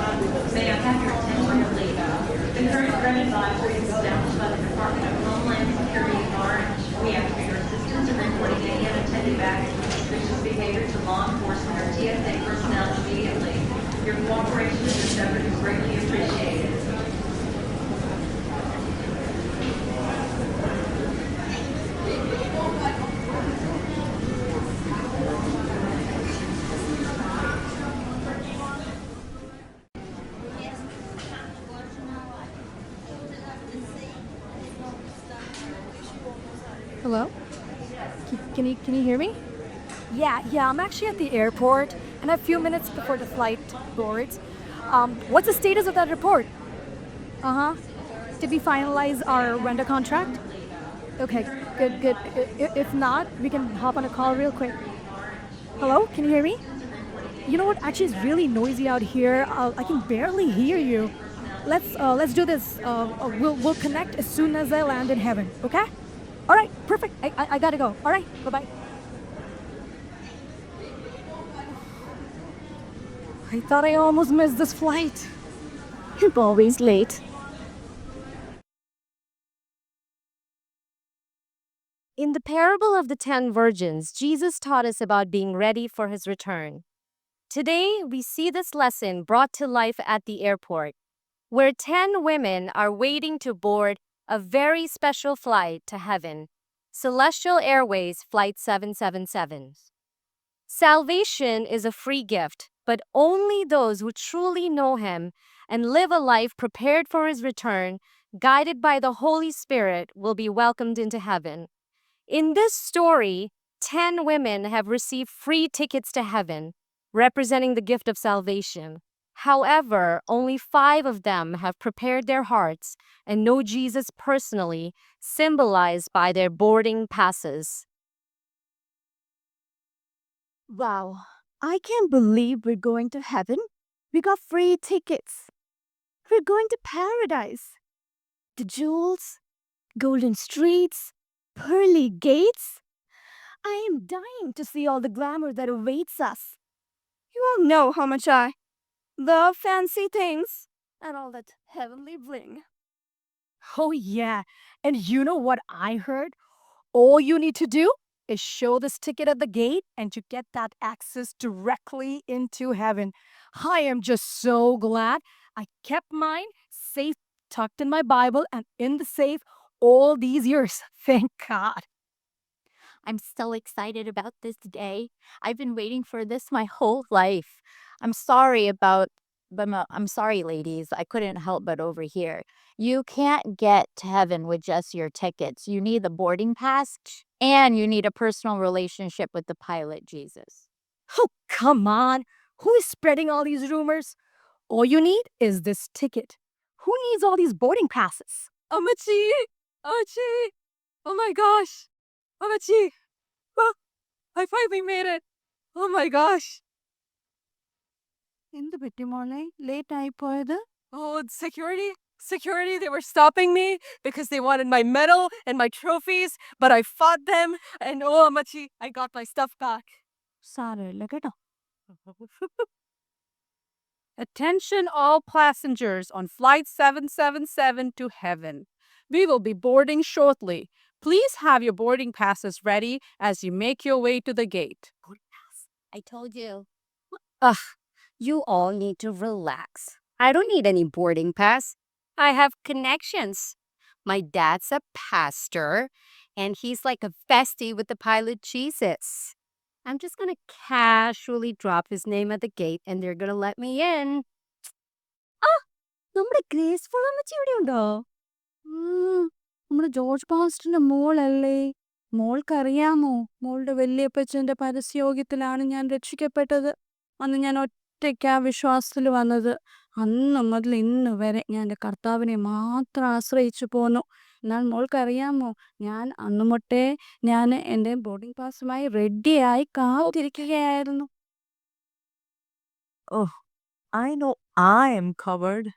May I have your attention, please? The current threat advisory is established by the Department of Homeland Security in Orange. We ask for your assistance in reporting any unattended acts of suspicious behavior to law enforcement or TSA personnel immediately. Your cooperation in this effort is greatly appreciated. Hello? Can you hear me? Yeah, I'm actually at the airport and a few minutes before the flight boards. What's the status of that report? Uh-huh. Did we finalize our render contract? Okay, good. If not, we can hop on a call real quick. Hello? Can you hear me? You know what? Actually, it's really noisy out here. I can barely hear you. Let's do this. We'll connect as soon as I land in heaven. Okay? All right. Perfect. I gotta go. All right. Bye. I thought I almost missed this flight. You're always late. In the parable of the 10 virgins, Jesus taught us about being ready for his return. Today, we see this lesson brought to life at the airport, where 10 women are waiting to board a very special flight to heaven, Celestial Airways Flight 777. Salvation is a free gift, but only those who truly know him and live a life prepared for his return, guided by the Holy Spirit, will be welcomed into heaven. In this story, 10 women have received free tickets to heaven, representing the gift of salvation. However, only 5 of them have prepared their hearts and know Jesus personally, symbolized by their boarding passes. Wow, I can't believe we're going to heaven. We got free tickets. We're going to paradise. The jewels, golden streets, pearly gates. I am dying to see all the glamour that awaits us. You all know how much I love fancy things and all that heavenly bling. Oh, yeah. And you know what I heard? All you need to do is show this ticket at the gate and you get that access directly into heaven. I am just so glad I kept mine safe, tucked in my Bible and in the safe all these years. Thank God. I'm so excited about this day. I've been waiting for this my whole life. I'm sorry, ladies. I couldn't help but overhear. You can't get to heaven with just your tickets. You need the boarding pass and you need a personal relationship with the pilot, Jesus. Oh, come on. Who is spreading all these rumors? All you need is this ticket. Who needs all these boarding passes? Amachi! Amachi! Oh my gosh! Amachi! Well, I finally made it! Oh my gosh! എന്ത് പറ്റി മോളെ late ആയി പോയത്? Oh, security, they were stopping me because they wanted my medal and my trophies, but I fought them and oh Amachi, I got my stuff back. സാരമില്ല കേട്ടോ. Attention all passengers on Flight 777 to heaven. We will be boarding shortly. Please have your boarding passes ready as you make your way to the gate. I told you. Ugh, you all need to relax. I don't need any boarding pass. I have connections. My dad's a pastor, and he's like a bestie with the pilot Jesus. I'm just gonna casually drop his name at the gate, and they're gonna let me in. നമ്മുടെ graceful അമ്മച്ചി ഇവിടെ ഉണ്ടോ? നമ്മുടെ George പാസ്റ്ററിന്റെ മോളല്ലേ? മോൾക്കറിയാമോ മോളുടെ വല്യപ്പച്ചന്റെ പരസ്യയോഗത്തിലാണ് ഞാൻ രക്ഷിക്കപ്പെട്ടത്. അന്ന് ഞാൻ ഒറ്റയ്ക്കാ വിശ്വാസത്തിൽ വന്നത്. അന്ന് മുതൽ ഇന്ന് വരെ ഞാൻ എൻ്റെ കർത്താവിനെ മാത്രം ആശ്രയിച്ചു പോന്നു. എന്നാൽ മോൾക്കറിയാമോ ഞാൻ അന്ന് തൊട്ടേ ഞാൻ എൻ്റെ ബോർഡിംഗ് പാസുമായി റെഡിയായി കാത്തിരിക്കുകയായിരുന്നു. Oh, I know I am covered.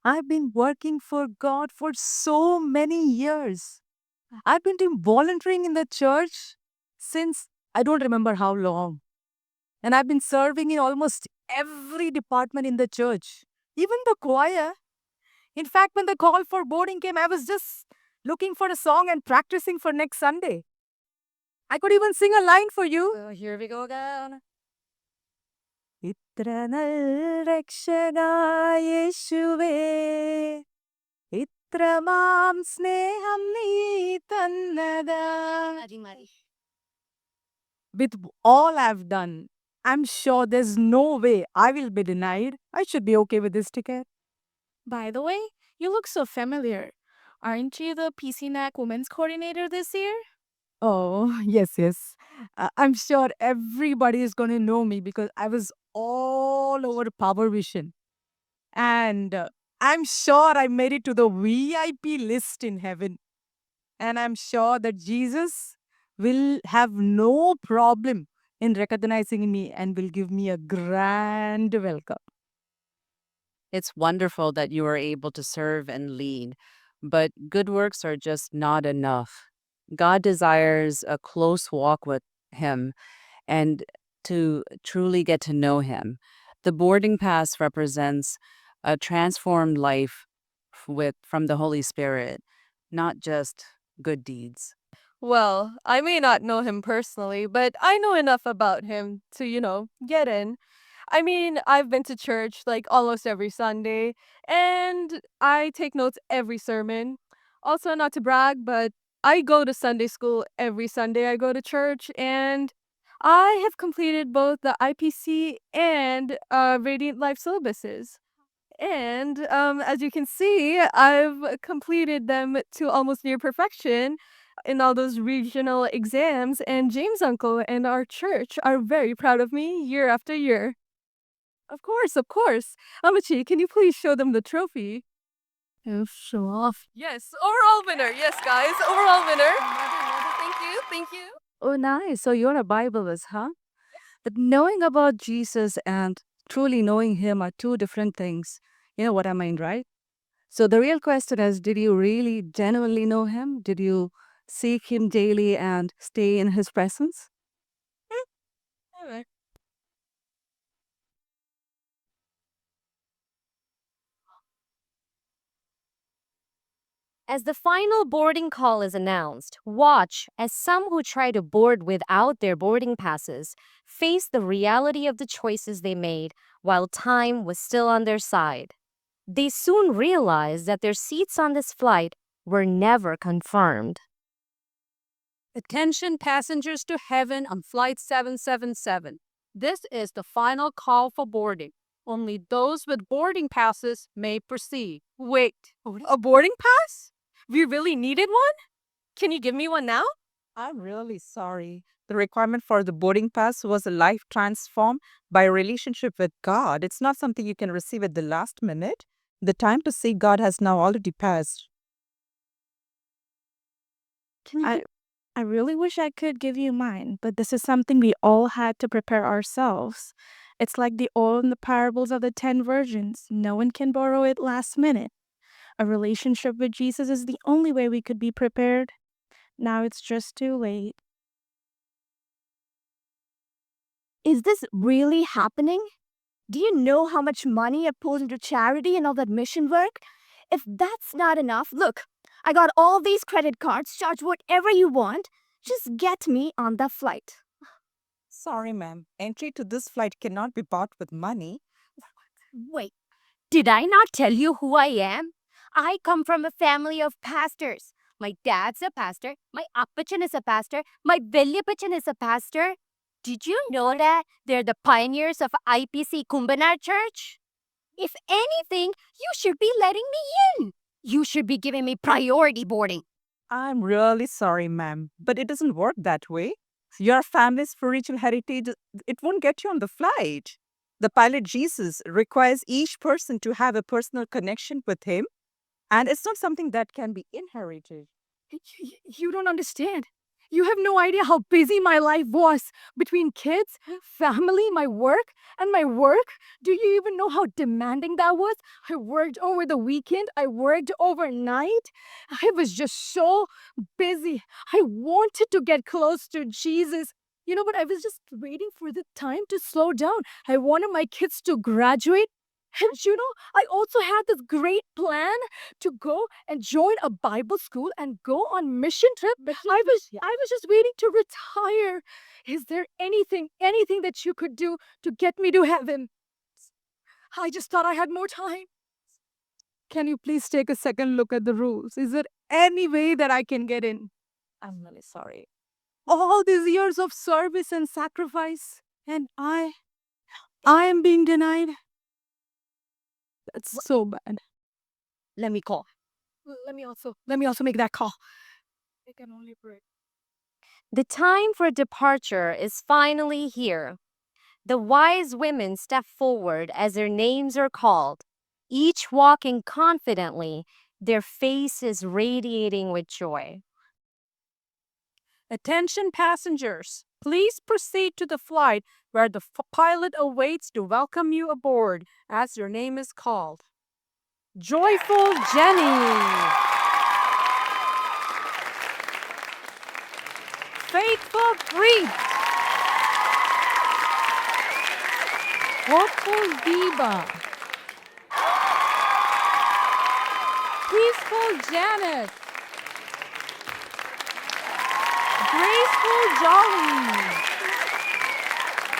I've been working for God for so many years. I've been doing volunteering in the church since I don't remember how long. And I've been serving in almost every department in the church, even the choir. In fact, when the call for boarding came, I was just looking for a song and practicing for next Sunday. I could even sing a line for you. Here we go again. ഇത്ര നല്ല രക്ഷകായേശുവേ ഇത്ര മാം സ്നേഹം നീ തന്നതാ. With all I've done, I'm sure there's no way I will be denied. I should be okay with this ticket. By the way, you look so familiar. Aren't you the PCNAC Women's Coordinator this year? Oh, yes, yes. I'm sure everybody is going to know me because I was all over Power Vision. And I'm sure I made it to the VIP list in heaven. And I'm sure that Jesus will have no problem in recognizing me and will give me a grand welcome. It's wonderful that you are able to serve and lead, but good works are just not enough. God desires a close walk with Him and to truly get to know Him. The boarding pass represents a transformed life from the Holy Spirit, not just good deeds. Well, I may not know him personally, but I know enough about him to, get in. I mean, I've been to church like almost every Sunday, and I take notes every sermon. Also, not to brag, but I go to Sunday school every Sunday. I go to church, and I have completed both the IPC and Radiant Life syllabuses. And as you can see, I've completed them to almost near perfection in all those regional exams. And James Uncle and our church are very proud of me year after year. Of course, of course. Amachi, can you please show them the trophy? Oh, show off. Yes, overall winner. Yes, guys, overall winner. Thank you, thank you. Oh, nice. So you're a Bibleist, huh? But knowing about Jesus and truly knowing Him are two different things. You know what I mean, right? So the real question is, did you really genuinely know Him? Did you seek Him daily and stay in His presence? Alright. As the final boarding call is announced, watch as some who try to board without their boarding passes face the reality of the choices they made while time was still on their side. They soon realized that their seats on this flight were never confirmed. Attention passengers to heaven on flight 777. This is the final call for boarding. Only those with boarding passes may proceed. Wait, a boarding pass? We really needed one? Can you give me one now? I'm really sorry. The requirement for the boarding pass was a life transformed by a relationship with God. It's not something you can receive at the last minute. The time to see God has now already passed. I really wish I could give you mine, but this is something we all had to prepare ourselves. It's like the oil in the parables of the 10 virgins. No one can borrow it last minute. A relationship with Jesus is the only way we could be prepared. Now it's just too late. Is this really happening? Do you know how much money I pulled into charity and all that mission work? If that's not enough, look, I got all these credit cards, charge whatever you want. Just get me on the flight. Sorry, ma'am. Entry to this flight cannot be bought with money. Wait, did I not tell you who I am? I come from a family of pastors. My dad's a pastor. My appachan is a pastor. My vellapachan is a pastor. Did you know that they're the pioneers of IPC Kumbanar Church? If anything, you should be letting me in. You should be giving me priority boarding. I'm really sorry, ma'am, but it doesn't work that way. Your family's spiritual heritage, it won't get you on the flight. The pilot Jesus requires each person to have a personal connection with him, and it's not something that can be inherited. You don't understand. You have no idea how busy my life was between kids, family, my work, and my work. Do you even know how demanding that was? I worked over the weekend. I worked overnight. I was just so busy. I wanted to get close to Jesus. But I was just waiting for the time to slow down. I wanted my kids to graduate. And I also had this great plan to go and join a Bible school and go on mission trip. I was just waiting to retire. Is there anything that you could do to get me to heaven? I just thought I had more time. Can you please take a second look at the rules? Is there any way that I can get in? I'm really sorry. All these years of service and sacrifice, and I am being denied. That's so bad. Let me call. Let me also make that call. I can only pray. The time for departure is finally here. The wise women step forward as their names are called, each walking confidently, their faces radiating with joy. Attention passengers, please proceed to the flight where the pilot awaits to welcome you aboard as your name is called. Joyful Jenny. Faithful Preet. Hopeful Diva. Peaceful Janet. Graceful Jolly.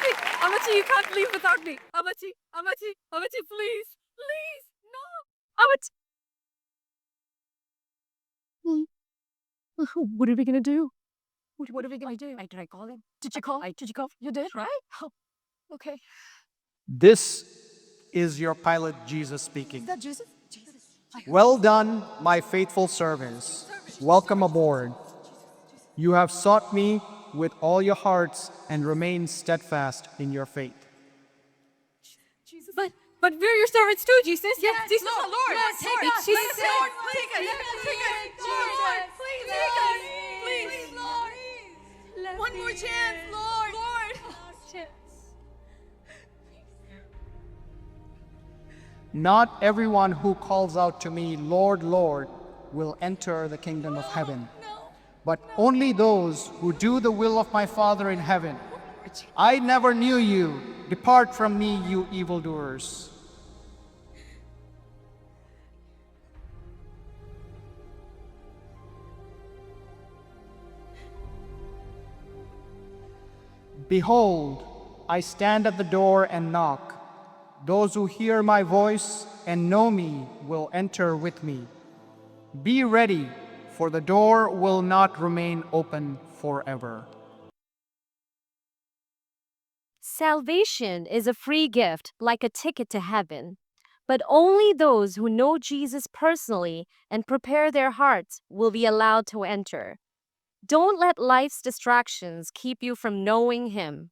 Hey, Amachi, you can't leave without me. Amachi, please. Please, no. Amachi. What are we gonna do? What are we gonna do? I tried calling. Did you call? You did? Right? Oh, okay. This is your pilot Jesus speaking. Is that Jesus? Well done, my faithful servants. Welcome aboard. You have sought me with all your hearts and remained steadfast in your faith. But we're your servants too, Jesus. Yes, Jesus, Lord. Lord. Yes, Lord, take us. Jesus, Please, Lord. Lord. Take us. Take us. Lord, Please, take us. please, Lord. One more chance, Lord. Not everyone who calls out to me, Lord, Lord, will enter the kingdom of heaven, but only those who do the will of my Father in heaven. I never knew you. Depart from me, you evildoers. Behold, I stand at the door and knock. Those who hear my voice and know me will enter with me. Be ready, for the door will not remain open forever. Salvation is a free gift, like a ticket to heaven. But only those who know Jesus personally and prepare their hearts will be allowed to enter. Don't let life's distractions keep you from knowing Him.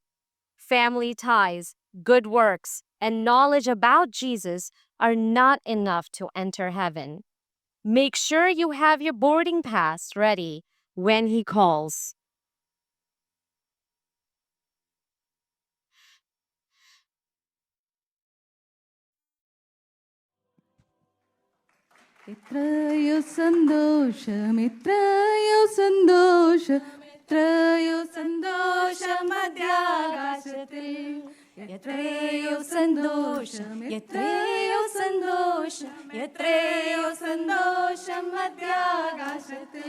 Family ties, good works, and knowledge about Jesus are not enough to enter heaven. Make sure you have your boarding pass ready when He calls. എത്രയോ സന്തോഷം എത്രയോ സന്തോഷം എത്രയോ സന്തോഷം മധ്യാകാശത്തിൽ എത്രയോ സന്തോഷം എത്രയോ സന്തോഷം എത്രയോ സന്തോഷം മധ്യാകാശത്തിൽ